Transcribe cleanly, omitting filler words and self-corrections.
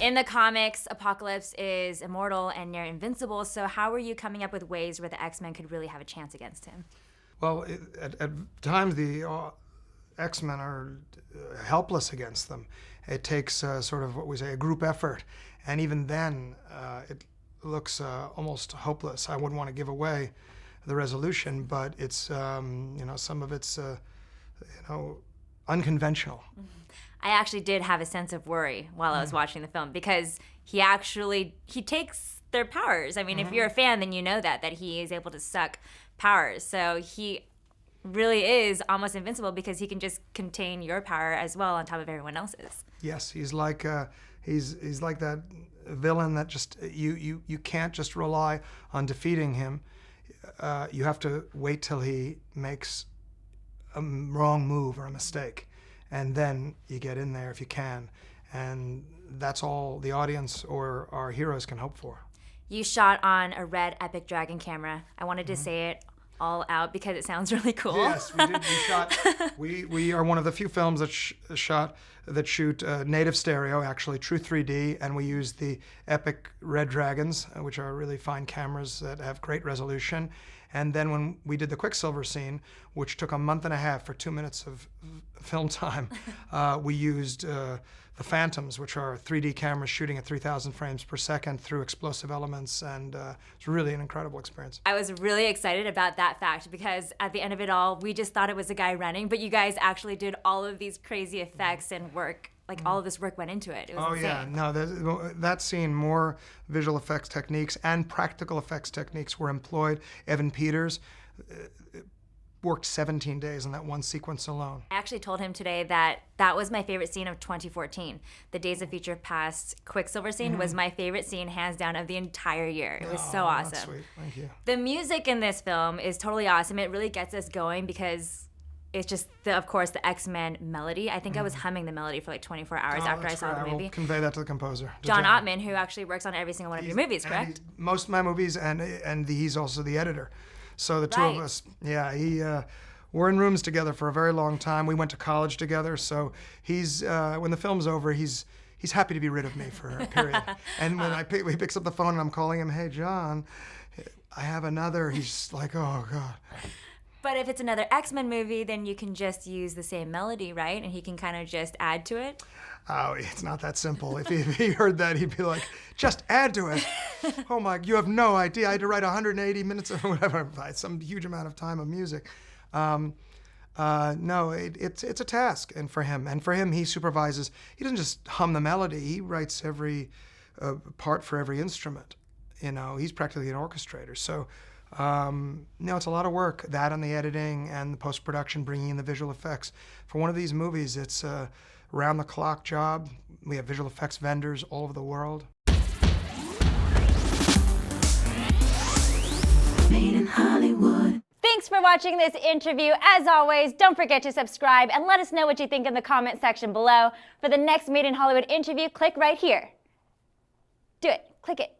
In the comics, Apocalypse is immortal and near invincible, so how were you coming up with ways where the X-Men could really have a chance against him? Well, at times the X-Men are helpless against them. It takes sort of what we say a group effort, and even then it looks almost hopeless. I wouldn't want to give away the resolution, but it's some of it's unconventional. Mm-hmm. I actually did have a sense of worry while I was watching the film because he takes their powers. I mean, if you're a fan, then you know that he is able to suck powers. So he really is almost invincible because he can just contain your power as well on top of everyone else's. Yes, he's like he's like that villain that just you can't just rely on defeating him. You have to wait till he makes a wrong move or a mistake, and then you get in there if you can, and that's all the audience or our heroes can hope for. You shot on a red Epic Dragon camera. I wanted to say it all out because it sounds really cool. Yes, we did. We shot. We are one of the few films that shoot native stereo, actually true 3D, and we use the Epic Red Dragons, which are really fine cameras that have great resolution. And then when we did the Quicksilver scene, which took a month and a half for 2 minutes of film time, we used the Phantoms, which are 3D cameras shooting at 3,000 frames per second through explosive elements, and it's really an incredible experience. I was really excited about that fact because at the end of it all, we just thought it was a guy running, but you guys actually did all of these crazy effects and work. Like all of this work went into it. It was insane. Yeah, no, that scene, more visual effects techniques and practical effects techniques were employed. Evan Peters worked 17 days on that one sequence alone. I actually told him today that was my favorite scene of 2014. The Days of Future Past Quicksilver scene was my favorite scene, hands down, of the entire year. It was so awesome. That's sweet. Thank you. The music in this film is totally awesome. It really gets us going because it's just, of course, the X-Men melody. I think I was humming the melody for like 24 hours after I saw the movie. I will convey that to the composer. John Ottman, who actually works on every single one of your movies, correct? Most of my movies, and he's also the editor. So the two of us, we're in rooms together for a very long time. We went to college together, so he's when the film's over, he's happy to be rid of me for a period. And when he picks up the phone and I'm calling him, "Hey, John, I have another," he's like, "Oh, God." But if it's another X-Men movie, then you can just use the same melody, right? And he can kind of just add to it? Oh, it's not that simple. If he heard that, he'd be like, just add to it. Oh my, you have no idea. I had to write 180 minutes or whatever, some huge amount of time of music. No, it's a task, and for him, he supervises. He doesn't just hum the melody. He writes every part for every instrument. He's practically an orchestrator. So, it's a lot of work, that and the editing and the post-production, bringing in the visual effects. For one of these movies, it's a round-the-clock job. We have visual effects vendors all over the world. Made in Hollywood. Thanks for watching this interview. As always, don't forget to subscribe and let us know what you think in the comment section below. For the next Made in Hollywood interview, click right here. Do it. Click it.